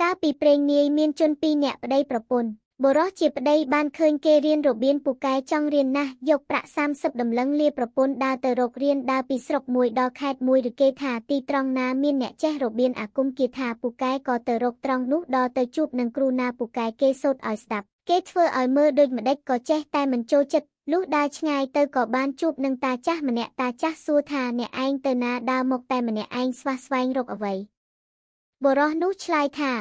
កាលពីព្រេងនាយមានជនពីរនាក់ប្តីប្រពន្ធបុរសជាប្តីបានឃើញគេរៀនរបៀនពូកែចង់រៀនណាស់យកប្រាក់30តម្លឹងលាប្រពន្ធដើរទៅរករៀនដើរពីស្រុកមួយដល់ខេត្តមួយឬគេថាទីត្រង់ណាមានអ្នកចេះរបៀនអាគមគាថាពូកែក៏ទៅរកត្រង់នោះដល់ទៅជួបនឹងគ្រូណាពូកែគេសូត្រឲ្យស្ដាប់គេធ្វើឲ្យមើលដូចម្ដេចក៏ចេះតែមិនចូលចិត្តលុះដើរឆ្ងាយទៅក៏បានជួបនឹងតាចាស់ម្នាក់តាចាស់សួរថាអ្នកឯងទៅណាដើរមកតែម្នាក់ឯងស្វះស្វែងរកអ្វីបុរសនោះឆ្លើយថា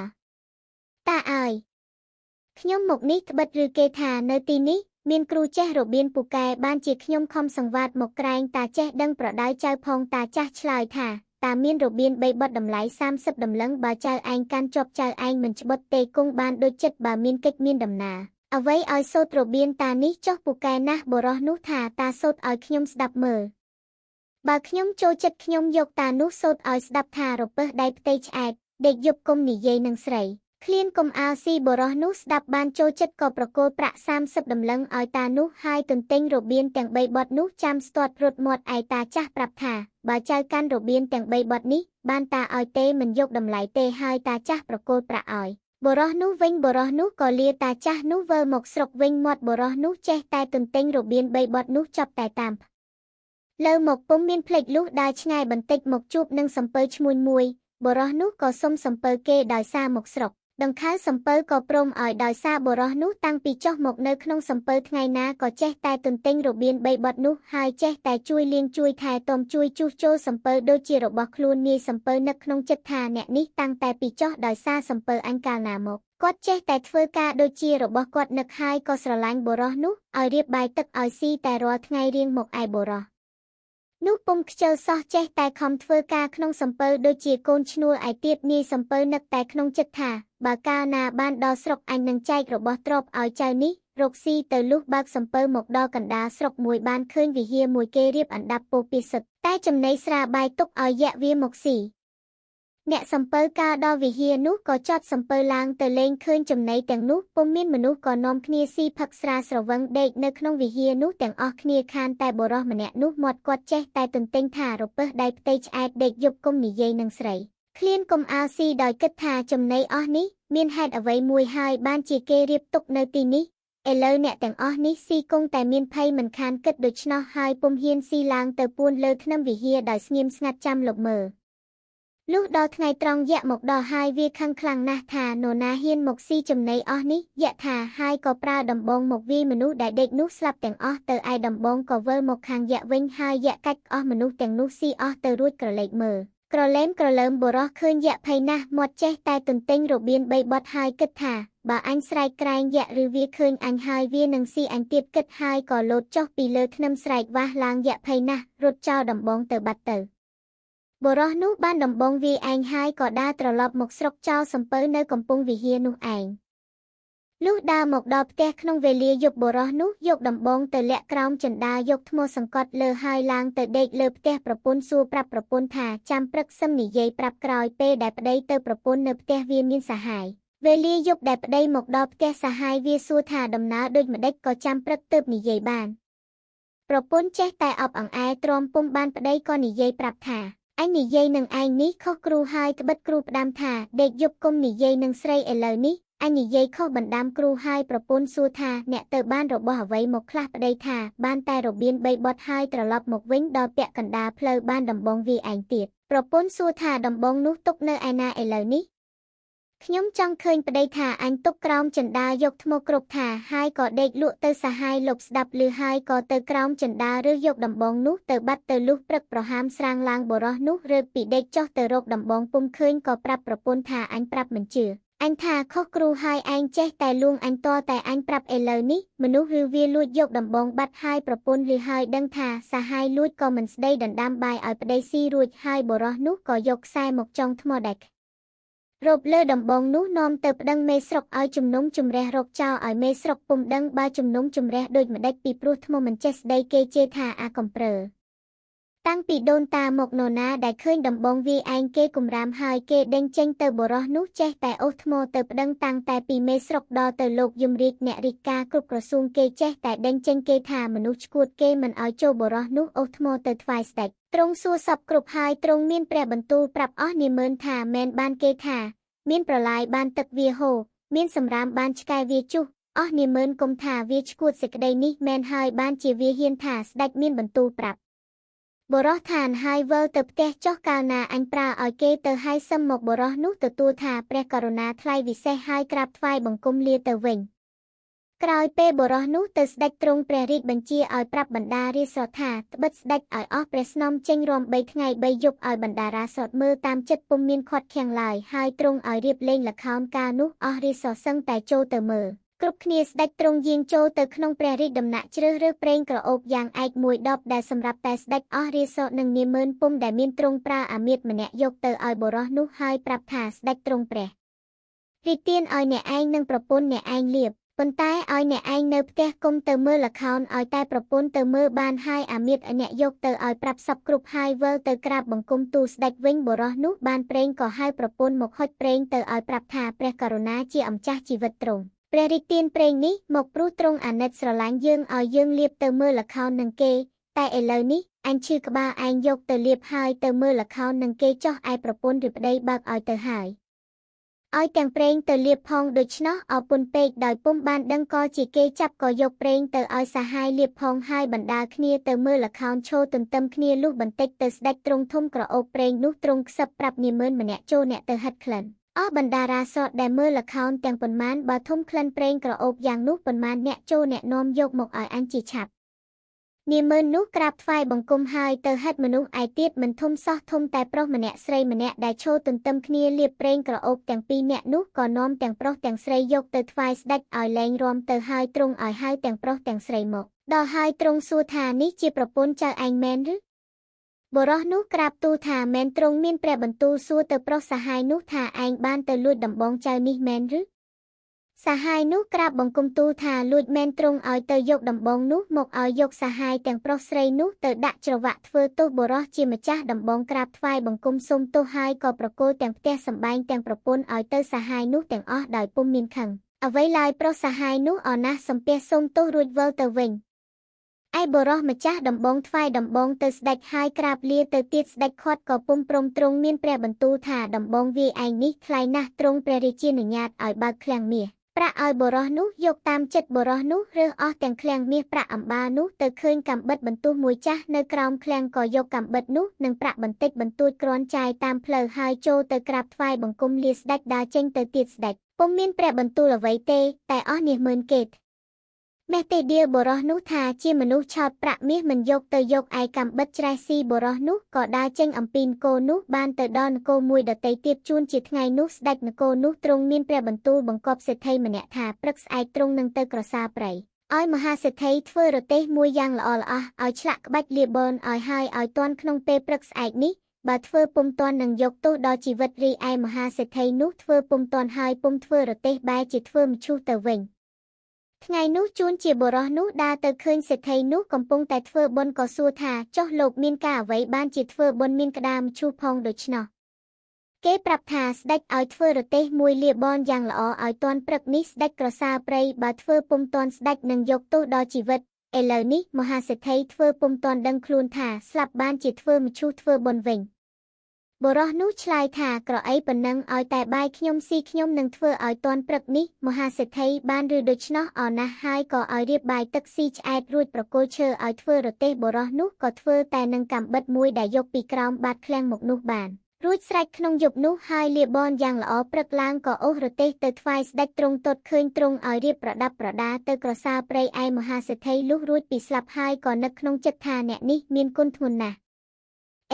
តាអើយខ្ញុំមកនេះត្បិតឬគេថានៅទីនេះមានគ្រូចេះរបៀនពូកែបានជាខ្ញុំខំសង្វាតមកក្រែងតាចេះដឹងប្រដៅចៅផងតាចាស់ឆ្លើយថាតាមានរបៀន3បទតម្លៃ30តម្លឹងបើចៅឯងកាន់ជាប់ចៅឯងមិនច្បត់ទេគង់បានដូចចិត្តបើមានកិច្ចមានដំណើរអ្វីឲ្យសូត្ររបៀនតានេះចុះពូកែណាស់បុរសនោះថាតាសូត្រឲ្យខ្ញុំស្ដាប់មើលបើខ្ញុំចូលចិត្តខ្ញុំយកតានោះសូត្រឲ្យស្ដាប់ថារពើដៃផ្ទៃឆ្អែតដេកយប់គុំនិយាយនឹងស្រីឃ្លានកុំអាលស៊ីបុរសនោះស្ដាប់បានចូលចិត្តក៏ប្រគល់ប្រាក់30តម្លឹងឲ្យតានោះហើយទន្ទិញរបៀនទាំង3បទនោះចាំស្ទាត់រត់មាត់ឯតាចាស់ប្រាប់ថាបើចៅកាន់របៀនទាំង3បទនេះបានតាឲ្យទេមិនយកតម្លៃទេហើយតាចាស់ប្រគល់ប្រាក់ឲ្យបុរសនោះវិញបុរសនោះក៏លាតាចាស់នោះវិលមកស្រុកវិញមាត់បុរសនោះចេះតែទន្ទិញរបៀន3បទនោះចប់តែតាមលើមកពុំមានភ្លេចលុះដើរឆ្ងាយបន្តិចមកជួបនឹងសំពើឈ្មួញមួយបុរសនោះក៏សុំសំពើគេដោយសារមកស្រុកដង្ខៅសំពើក៏ព្រមឲ្យដោយសារបុរសនោះតាំងពីចុះមកនៅក្នុងសំពើថ្ងៃណាក៏ចេះតែទន្ទិញរបៀន3បទនោះហើយចេះតែជួយលៀងជួយថែទាំជួយជួសជុលសំពើដូចជារបស់ខ្លួននាយសំពើនឹកក្នុងចិត្តថាអ្នកនេះតាំងតែពីចុះដោយសារសំពើអញកាលណាមកគាត់ចេះតែធ្វើការដូចជារបស់គាត់នឹកហើយក៏ស្រឡាញ់បុរសនោះឲ្យរៀបបាយទឹកឲ្យស៊ីតែរាល់ថ្ងៃរៀងមកឯបុរសនោះពុំខ្ជិលសោះចេះតែខំធ្វើការក្នុងសំពើដូចជាកូនឈ្នួលឯទៀតនាយសំពើនឹកតែក្នុងចិត្តថាបើកាលណាបានដល់ស្រុកអញនឹងចែករបស់ទ្រព្យឲ្យចៅនេះរកស៊ីទៅលុះបើកសំពើមកដល់កណ្ដាលស្រុកមួយបានឃើញវិហារមួយគេរៀបអណ្ដាប់ពោពិសិដ្ឋតែចំណីស្រាបាយទុកឲ្យយៈវាមកស៊ីអ្នកសំពើកាលដល់វិហារនោះក៏ចតសំពើឡើងទៅលេងឃើញចំណីទាំងនោះពុំមានមនុស្សក៏នាំគ្នាស៊ីផឹកស្រាស្រវឹងដេកនៅក្នុងវិហារនោះទាំងអស់គ្នាខានតែបុរសម្នាក់នោះមាត់គាត់ចេះតែទន្ទិញថារពើដៃផ្ទៃឆ្អែតដេកយប់គុំនិយាយនឹងស្រីឃ្លានកុំអាលស៊ីដោយគិតថាចំណីអស់នេះមានហេតុអ្វីមួយហើយបានជាគេរៀបទុកនៅទីនេះឥឡូវអ្នកទាំងអស់នេះស៊ីគង់តែមានភ័យមិនខានគិតដូច្នោះហើយពុំហ៊ានស៊ីឡើងទៅពួនលើធ្នឹមវិហារដោយស្ងៀមស្ងាត់ចាំលុបមើលលុះដល់ថ្ងៃត្រង់យៈមកដល់ហើយវាខឹងខ្លាំងណាស់ថានរណាហ៊ានមកស៊ីចំណីអស់នេះយៈថាហើយក៏ប្រើដំបងមកវាយមនុស្សដែលដេកនោះស្លាប់ទាំងអស់ទៅឯដំបងក៏វិលមកខាងយៈវិញហើយយៈកាច់អស់មនុស្សទាំងនោះស៊ីអស់ទៅរួចក្រឡេកមើលក្រឡេមក្រលើមបុរសឃើញយៈភ័យណាស់មាត់ចេះតែទន្ទិញរបៀន3បទហើយគិតថាបើអញស្រែកក្រែងយៈឬវាឃើញអញហើយវានឹងស៊ីអញទៀតគិតហើយក៏លោតចុះពីលើធ្នឹមស្រែកវាស់ឡើងយៈភ័យណាស់រត់ចោលដំបងទៅបាត់ទៅបុរសនោះបានដំបងវាយឯងហើយក៏ដើរត្រឡប់មកស្រុកចោលសំពើនៅកំពង់វិហារនោះឯងលុះដើរមកដល់ផ្ទះក្នុងវេលាយប់បុរសនោះយកដំបងទៅលាក់ក្រោមជណ្ដាលយកថ្មសង្កត់លើហើយឡើងទៅដេកលើផ្ទះប្រពន្ធសួរប្រាប់ប្រពន្ធថាចាំព្រឹកសឹមនិយាយប្រាប់ក្រោយពេលដែលប្តីទៅប្រពន្ធនៅផ្ទះវាមានសហាយវេលាយប់ដែលប្តីមកដល់ផ្ទះសហាយវាសួរថាដំណើរដូចម្ដេចក៏ចាំព្រឹកទើបនិយាយបានប្រពន្ធចេះតែអបអង្អែលទ្រាំពុំបានប្តីក៏និយាយប្រាប់ថាអញនិយាយនឹងឯងនេះខុសគ្រូហើយត្បិតគ្រូផ្ដាំថាដេកយប់គុំនិយាយនឹងស្រីឥឡូវនេះអញនិយាយខុសបណ្ដាំគ្រូហើយប្រពន្ធសួរថាអ្នកទៅបានរបស់អ្វីមកខ្លះប្តីថាបានតែរបៀន3បទហើយត្រឡប់មកវិញដល់ពាក់កណ្ដាលផ្លូវបានដំបងវាឯងទៀតប្រពន្ធសួរថាដំបងនោះទុកនៅឯណាឥឡូវនេះខ្ញុំចង់ឃើញប្តីថាអញទុកក្រោមចណ្ដាលយកថ្មគ្រប់ថាហើយក៏ដេកលក់ទៅសហាយលុបស្ដាប់ឮហើយក៏ទៅក្រោមចណ្ដាលឬយកដំបងនោះទៅបាត់ទៅលុះព្រឹកប្រហាមស្រាងឡើងបុរសនោះរើកពីដេកចុះទៅរកដំបងពុំឃើញក៏ប្រាប់ប្រពន្ធថាអញប្រាប់មិនជឿអញថាខុសគ្រូហើយឯងចេះតែលួងអញតតែអញប្រាប់ឥឡូវនេះមនុស្សឬវាលួចយកដំបងបាត់ហើយប្រពន្ធឬហើយដឹងថាសហាយលួចក៏មិនស្ដីដណ្ដាំបាយឲ្យប្តីស៊ីរួចហើយបុរសនោះក៏យកខ្សែមកចងថ្មដែករົບលើដំបងនោះនាំទៅប្តឹងមេស្រុកឲ្យជំនុំជម្រះរកចោលឲ្យមេស្រុកពុំដឹងបើជំនុំជម្រះដូចម្ដេចពីព្រោះថ្មមិនចេះស្ដីគេជេរថាអាកំព្រើតាំងពីដូនតាមកនរណាដែលឃើញដំបងវាឯងគេគំរាមហើយគេដេញចេញទៅបុរសនោះចេះតែអូសថ្មទៅប្តឹងតាំងតែពីមេស្រុកដល់ទៅលោកយមរាជអ្នករាជការគ្រប់ក្រសួងគេចេះតែដេញចេញគេថាមនុស្សឈួតគេមិនឲ្យចូលបុរសនោះអូសថ្មទៅថ្វាយស្ដេចទ្រង់សួរសពគ្រប់ហើយទ្រង់មានព្រះបន្ទូលប្រាប់អស់នាម៉ឺនថាមែនបានគេថា មានប្រឡាយបានទឹកវាហូរមានសម្រាមបានឆ្កែវាជុះអស់នាម៉ឺនគុំថាវាឈួតសេចក្តីនេះមែនហើយបានជាវាហ៊ានថាស្ដេចមានបន្ទូលប្រាប់បរោះឋានហើយវិលទៅផ្ទះចុះកាលណាអញប្រើឲ្យគេទៅហើយសឹមមកបរោះនោះទទួលថាព្រះករុណាថ្លៃវិសេសហើយក្រាបថ្វាយបង្គំលាទៅវិញក្រោយពេលបរោះនោះទៅស្ដេចទ្រង់ព្រះរាជបញ្ជាឲ្យប្រាប់បណ្ដារាសរថាត្បិតស្ដេចឲ្យអស់ព្រះស្នំចេញរំ3ថ្ងៃ3យប់ឲ្យបណ្ដារាសរមើលតាមចិត្តពុំមានខាត់ខាំងឡើយហើយទ្រង់ឲ្យរៀបលេងល្ខោនកាលនោះអស់រាសរសឹងតែចូលទៅមើលគ្រប់គ្នាស្ដេចទ្រង់យាងចូលទៅក្នុងព្រះរាជដំណាក់ជ្រើសរើសប្រេងក្រអូបយ៉ាងឯកមួយដប់ដែលសម្រាប់តែស្ដេចអស់រាសរនិងនាម៉ឺនពុំដែលមានទ្រង់ប្រើអាមាត្យម្នាក់យកទៅឲ្យបរោះនោះហើយប្រាប់ថាស្ដេចទ្រង់ព្រះរាជទានឲ្យអ្នកឯងនិងប្រពន្ធអ្នកឯងលៀបប៉ុន្តែឲ្យអ្នកឯងនៅផ្ទះគុំទៅមើលល្ខោនឲ្យតែប្រពន្ធទៅមើលបានហើយអាមាត្យអ្នកយកទៅឲ្យប្រាប់សពគ្រប់ហើយវិលទៅក្រាបបង្គំទូលស្ដេចវិញបរោះនោះបានប្រេងក៏ហៅប្រពន្ធមកហុចប្រេងទៅឲ្យប្រាប់ថាព្រះករុណាជាម្ចាស់ជីវិតទ្រង់ព្រះរាជទានប្រេងនេះមកព្រោះទ្រង់អាណិតស្រឡាញ់យើងឲ្យយើងលៀបទៅមើលល្ខោននឹងគេតែឥឡូវនេះអញឈឺក្បាលឯងយកទៅលៀបហើយទៅមើលល្ខោននឹងគេចោះឯប្រពន្ធឬប្តីបើកឲ្យទៅហើយឲ្យទាំងប្រេងទៅលៀបផងដូច្នោះអពុនពេកដោយពុំបានដឹងក៏ជាគេចាប់ក៏យកប្រេងទៅឲ្យសាហាយលៀបផងហើយបណ្ដាលគ្នាទៅមើលល្ខោនឈរទន្ទឹមគ្នាលុះបន្តិចទៅស្ដេចទ្រង់ធំក្រអូបប្រេងនោះទ្រង់ខ្សឹបប្រាប់នាម៉ឺនម្នាក់ចូលអ្នកទៅហិតក្លិនអស់បណ្ដារាសរដែលមើលល្ខោនទាំងប៉ុន្មានបើធំក្លិនប្រេងក្រអូបយ៉ាងនោះប៉ុន្មានអ្នកចូលអ្នកនាំយកមកឲ្យអញជាឆាប់នាម៉ឺននោះក្រាបថ្វាយបង្គំហើយទៅហិតមនុស្សឯទៀតមិនធំសោះធំតែប្រុសម្នាក់ស្រីម្នាក់ដែលឈរទន្ទឹមគ្នាលៀបប្រេងក្រអូបទាំងពីរនាក់នោះក៏នាំទាំងប្រុសទាំងស្រីយកទៅថ្វាយស្ដេចឲ្យលែងរាំទៅហើយទ្រង់ឲ្យហៅទាំងប្រុសទាំងស្រីមកដល់ហើយទ្រង់សួរថានេះជាប្រពន្ធចៅឯងមែនឬបរោះនោះក្រាបទូលថាមែនទ្រង់មានព្រះបន្ទូលសួរទៅប្រុសសាហាយនោះថាឯងបានទៅលួចដំបងចៅនេះមែនឬសាហាយនោះក្រាបបង្គំទូលថាលួចមែនទ្រង់ឲ្យទៅយកដំបងនោះមកឲ្យយកសាហាយទាំងប្រុសស្រីនោះទៅដាក់ច្រវាក់ធ្វើទោសបរោះជាម្ចាស់ដំបងក្រាបថ្វាយបង្គំសូមទោសហើយក៏ប្រគល់ទាំងផ្ទះសម្បែងទាំងប្រពន្ធឲ្យទៅសាហាយនោះទាំងអស់ដោយពុំមានខឹងអ្វីឡើយប្រុសសាហាយនោះអណាស់សំពះសូមទោសរួចវិលទៅវិញឯបរោះម្ចាស់ដំបងថ្វាយដំបងទៅស្ដេចហើយក្រាបលាទៅទៀតស្ដេចខាត់ក៏ពុំព្រមទ្រង់មានព្រះបន្ទូលថាដំបងវាឯងនេះថ្លៃណាស់ទ្រង់ព្រះរាជានុញ្ញាតឲ្យបើកឃ្លាំងមាសប្រាក់ឲ្យបរោះនោះយកតាមចិត្តបរោះនោះរើសអស់ទាំងឃ្លាំងមាសប្រាក់អំបានោះទៅឃើញកាំបិតបន្ទុះមួយចាស់នៅក្រោមឃ្លាំងក៏យកកាំបិតនោះនិងប្រាក់បន្តិចបន្តួចគ្រាន់ចាយតាមផ្លូវហើយចូលទៅក្រាបថ្វាយបង្គំលាស្ដេចដើរចេញទៅទៀតស្ដេចពុំមានព្រះបន្ទូលអ្វីទេតែអស់នាម៉ឺនគេមេទេឌៀលបរោះនោះថាជាមនុស្សឆោតប្រាក់មាសមិនយកទៅយកឯកាំបិតច្រេះស៊ីបរោះនោះក៏ដើរចេញអំពីនគរនោះបានទៅដល់នគរមួយដទៃទៀតជួនជាថ្ងៃនោះស្ដេចនគរនោះទ្រង់មានព្រះបន្ទូលបង្គាប់សេដ្ឋីម្នាក់ថាព្រឹកស្អែកទ្រង់នឹងទៅក្រសាលព្រៃឲ្យមហាសេដ្ឋីធ្វើរទេះមួយយ៉ាងល្អល្អះឲ្យឆ្លាក់ក្បាច់លាបនឲ្យហើយឲ្យទាន់ក្នុងពេលព្រឹកស្អែកនេះបើធ្វើពុំទាន់នឹងយកទោសដល់ជីវិតរីឯមហាសេដ្ឋីនោះធ្វើពុំទាន់ហើយពុំធ្វើរទេះបែរជាធ្វើមឈូសទៅវិញថ្ងៃនោះជួនជាបរោះនោះដើរទៅឃើញសេដ្ឋីនោះកំពុងតែធ្វើបុណ្យក៏សួរថាចុះលោកមានការអ្វីបានជាធ្វើបុណ្យមានក្តាមឈូសផងដូច្នោះគេប្រាប់ថាស្ដេចឲ្យធ្វើរទេះមួយលាបនយ៉ាងល្អឲ្យទាន់ព្រឹកនេះស្ដេចក្រសាលព្រៃបើធ្វើពុំទាន់ស្ដេចនឹងយកទោសដល់ជីវិតឥឡូវនេះមហាសេដ្ឋីធ្វើពុំទាន់ដឹងខ្លួនថាស្លាប់បានជាធ្វើមឈូសធ្វើបុណ្យវិញបរោះនោះឆ្លើយថាក្រអីប៉ុណ្ណឹងឲ្យតែបាយខ្ញុំស៊ីខ្ញុំនឹងធ្វើឲ្យទាន់ព្រឹកនេះមហាសេដ្ឋីបានឬដូច្នោះអរណាស់ហើយក៏ឲ្យរៀបបាយទឹកស៊ីឆ្អែតរួចប្រគល់ឈើឲ្យធ្វើរទេះបរោះនោះក៏ធ្វើតែនឹងកាំបិតមួយដែលយកពីក្រោមបាតឃ្លាំងមកនោះបានរួចស្រេចក្នុងយប់នោះហើយលាបនយ៉ាងល្អព្រឹកឡើងក៏អូសរទេះទៅថ្វាយស្ដេចទ្រង់ទតឃើញទ្រង់ឲ្យរៀបប្រដាប់ប្រដាទៅក្រសាលព្រៃឯមហាសេដ្ឋីលុះរួចពីស្លាប់ហើយក៏នឹកក្នុងចិត្តថាអ្នកនេះមានគុណធ្ងន់ណាស់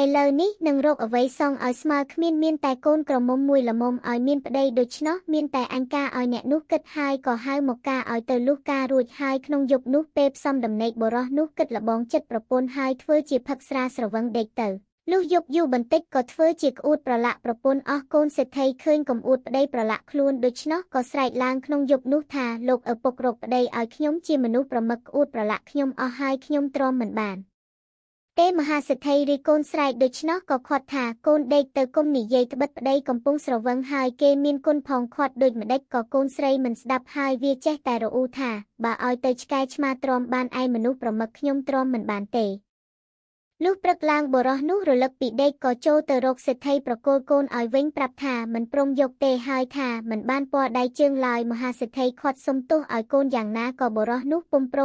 ឥឡូវនេះនឹងរកអ្វីសងឲ្យស្មើគ្មានតែកូនក្រមុំមួយល្មមឲ្យមានប្តីដូច្នោះមានតែអញការឲ្យអ្នកនោះគិតហើយក៏ហៅមកការឲ្យទៅលុះការរួចហើយក្នុងយប់នោះពេលផ្សំដំណេកបរោះនោះគិតលបងចិត្តប្រពន្ធហើយធ្វើជាផឹកស្រាស្រវឹងដេកទៅលុះយប់យូរបន្តិចក៏ធ្វើជាក្អួតប្រឡាក់ប្រពន្ធអស់កូនសេដ្ឋីឃើញកំអួតប្តីប្រឡាក់ខ្លួនដូច្នោះក៏ស្រែកឡើងក្នុងយប់នោះថាលោកឪពុករកប្តីឲ្យខ្ញុំជាមនុស្សប្រមឹកក្អួតប្រឡាក់ខ្ញុំអស់ហើយខ្ញុំទ្រាំមិនបានទេមហាសេដ្ឋីរីកូនស្រែកដូច្នោះក៏ខាត់ថាកូនដេកទៅគុំនិយាយត្បិតប្តីកំពុងស្រវឹងហើយគេមានគុណផងខាត់ដូចម្ដេចក៏កូនស្រីមិនស្ដាប់ហើយវាចេះតែរអ៊ូថាបើឲ្យទៅឆ្កែឆ្មាទ្រាំបានឯមនុស្សប្រមឹកខ្ញុំទ្រាំមិនបានទេ លុះព្រឹកឡើងបុរសនោះរលឹកពីដេកក៏ចូលទៅរកសេដ្ឋីប្រគល់កូនឲ្យវិញប្រាប់ថាមិនព្រមយកទេហើយថាមិនបានពណ៌ដៃជើងឡើយមហាសេដ្ឋីខាត់សុំទោសឲ្យកូនយ៉ាងណាក៏បុរសនោះពុំព្រ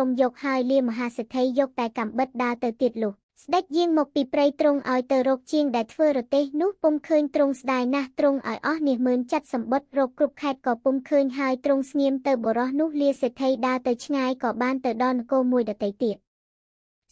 មយកហើយលាមហាសេដ្ឋីយកតែកាំបិតដើរទៅទៀតលុះស្ដេចយាងមកពីព្រៃទ្រង់ឲ្យទៅរកជាងដែលធ្វើរទេះនោះពុំឃើញទ្រង់ស្ដាយណាស់ទ្រង់ឲ្យអស់មាស10000ចាត់សម្បត្តិរកគ្រប់ខេត្តក៏ពុំឃើញហើយទ្រង់ស្ងៀមទៅបុរសនោះលាសេដ្ឋីដើរទៅឆ្ងាយក៏បានទៅដល់នគរមួយដទៃទៀត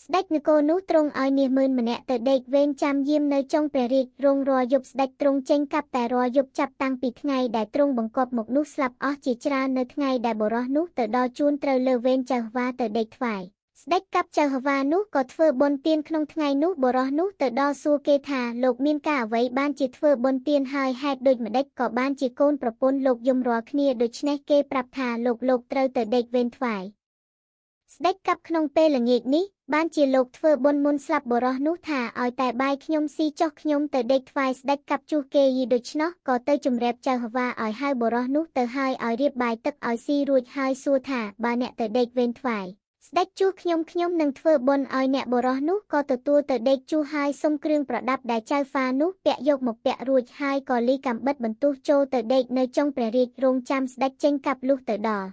ស្ដេចនគរនោះទ្រង់ឲ្យមាស10000ម្នាក់ទៅដេកវេនចាំយាមនៅចុងព្រះរាជរងរាល់យប់ស្ដេចទ្រង់ចេញកាប់តែរាល់យប់ចាប់តាំងពីថ្ងៃដែលទ្រង់បង្គាប់មកនោះស្លាប់អស់ជាច្រើននៅថ្ងៃដែលបុរសនោះទៅដល់ជួនត្រូវលើវេនចៅហ្វាទៅដេកថ្វាយស្ដេចកាប់ចៅហ្វានោះក៏ធ្វើបុណ្យទានក្នុងថ្ងៃនោះបុរសនោះទៅដល់សួរគេថាលោកមានការអ្វីបានជាធ្វើបុណ្យទានហើយហេតុដូចម្ដេចក៏បានជាកូនប្រពន្ធលោកយំរាល់គ្នាដូច្នេះគេប្រាប់ថាលោកត្រូវទៅដេកវេនថ្វាយស្ដេចកាប់ក្នុងពេលល្ងាចនេះបានជាលោកធ្វើបុណ្យមុនស្លាប់បុរសនោះថាឲ្យតែបាយខ្ញុំស៊ីចុះខ្ញុំទៅដេកថ្វាយស្ដេចកាប់ជួសគេយីដូច្នោះក៏ទៅជំរាបចៅហ្វាឲ្យហៅបុរសនោះទៅហើយឲ្យរៀបបាយទឹកឲ្យស៊ីរួចហើយសួរថាបើអ្នកទៅដេកវេនថ្វាយស្ដេចជួសខ្ញុំនឹងធ្វើបុណ្យឲ្យអ្នកបុរសនោះក៏ទទួលទៅដេកជួសហើយសុំគ្រឿងប្រដាប់ដែលចៅហ្វានោះពាក់យកមកពាក់រួចហើយក៏លីកាំបិតបន្ទោះចូលទៅដេកនៅចុងព្រះរាជរោងចាំស្ដេចចេញកាប់លុះទៅដល់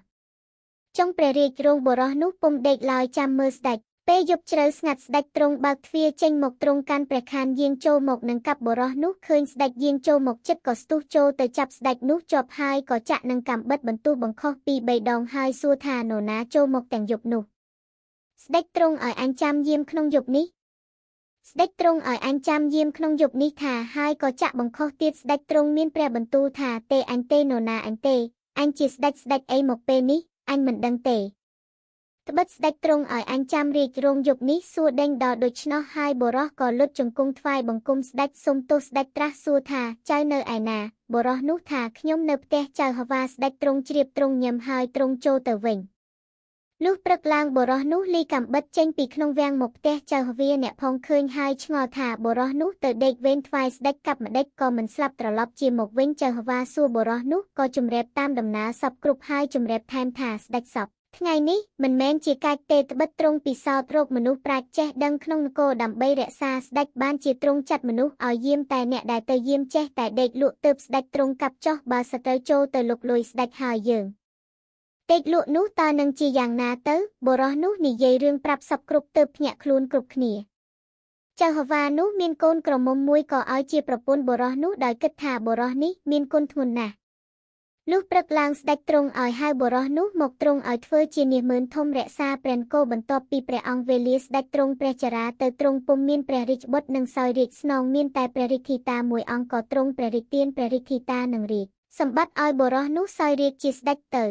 ចុងព្រះរាជរោងបុរសនោះពុំដេកឡើយចាំមើលស្ដេចពេលយប់ជ្រៅស្ងាត់ស្ដេចទ្រង់បើកទ្វារចេញមកទ្រង់កាន់ព្រះខានយាងចូលមកនឹងកាប់បុរសនោះឃើញស្ដេចយាងចូលមកចិត្តក៏ស្ទុះចូលទៅចាប់ស្ដេចនោះជាប់ហើយក៏ចាក់នឹងកាំបិតបន្ទោះបង្ខុស2 3ដងហើយសួរថានរណាចូលមកទាំងយប់នោះស្ដេចទ្រង់ឲ្យអញចាំយាមក្នុងយប់នេះស្ដេចទ្រង់ឲ្យអញចាំយាមក្នុងយប់នេះថាហើយក៏ចាក់បង្ខុសទៀតស្ដេចទ្រង់មានព្រះបន្ទូលថាទេអញទេនរណាអញទេអញជាស្ដេចអីមកពេលនេះអញមិនដឹងទេត្បិតស្ដេចទ្រង់ឲ្យអញចាំរាជរោងយប់នេះសួរដេញដល់ដូច្នោះហើយបុរសក៏លុតជង្គង់ថ្វាយបង្គំស្ដេចសុំទោសស្ដេចត្រាស់សួរថាចៅនៅឯណាបុរសនោះថាខ្ញុំនៅផ្ទះចៅហ្វាស្ដេចទ្រង់ជ្រាបទ្រង់ញឹមហើយទ្រង់ចូលទៅវិញលុះព្រឹកឡើងបុរសនោះលីកាំបិតចេញពីក្នុងវាំងមកផ្ទះចៅហ្វាអ្នកផងឃើញហើយឆ្ងល់ថាបុរសនោះទៅដេកវេនថ្វាយស្ដេចកាប់ម្ដេចក៏មិនស្លាប់ត្រឡប់ជាមកវិញចៅហ្វាសួរបុរសនោះក៏ជំរាបតាមដំណើរសពគ្រប់ហើយជំរាបថែមថាស្ដេចសពថ្ងៃនេះមិនមែនជាកាច់ទេត្បិតទ្រង់ពិសោធន៍រកមនុស្សប្រាជ្ញចេះដឹងក្នុងនគរដើម្បីរក្សាស្ដេចបានជាទ្រង់ចាត់មនុស្សឲ្យយាមតែអ្នកដែលទៅយាមចេះតែដេកលក់ទើបស្ដេចទ្រង់កាប់ចោះបើសត្រូវចូលទៅលុកលុយស្ដេចហើយយើងដេកលក់នោះតើនឹងជាយ៉ាងណាទៅបុរសនោះនិយាយរឿងប្រាប់សពគ្រប់ទើបភ្ញាក់ខ្លួនគ្រប់គ្នាចៅហ្វានោះមានកូនក្រមុំមួយក៏ឲ្យជាប្រពន្ធបុរសនោះដោយគិតថាបុរសនេះមានគុណធ្ងន់ណាស់លុះព្រឹកឡើងស្ដេចទ្រង់ឲ្យហៅបុរសនោះមកទ្រង់ឲ្យធ្វើជាមាស10000ធំរក្សាព្រះនគរបន្ទាប់ពីព្រះអង្គវេលាស្ដេចទ្រង់ព្រះចរាទៅទ្រង់ពុំមានព្រះរាជបុត្រនិងសោយរាជស្នងមានតែព្រះរាជធីតាមួយអង្គក៏ទ្រង់ព្រះរាជទានព្រះរាជធីតានិងរាជសម្បត្តិឲ្យបុរសនោះសោយរាជជាស្ដេចទៅ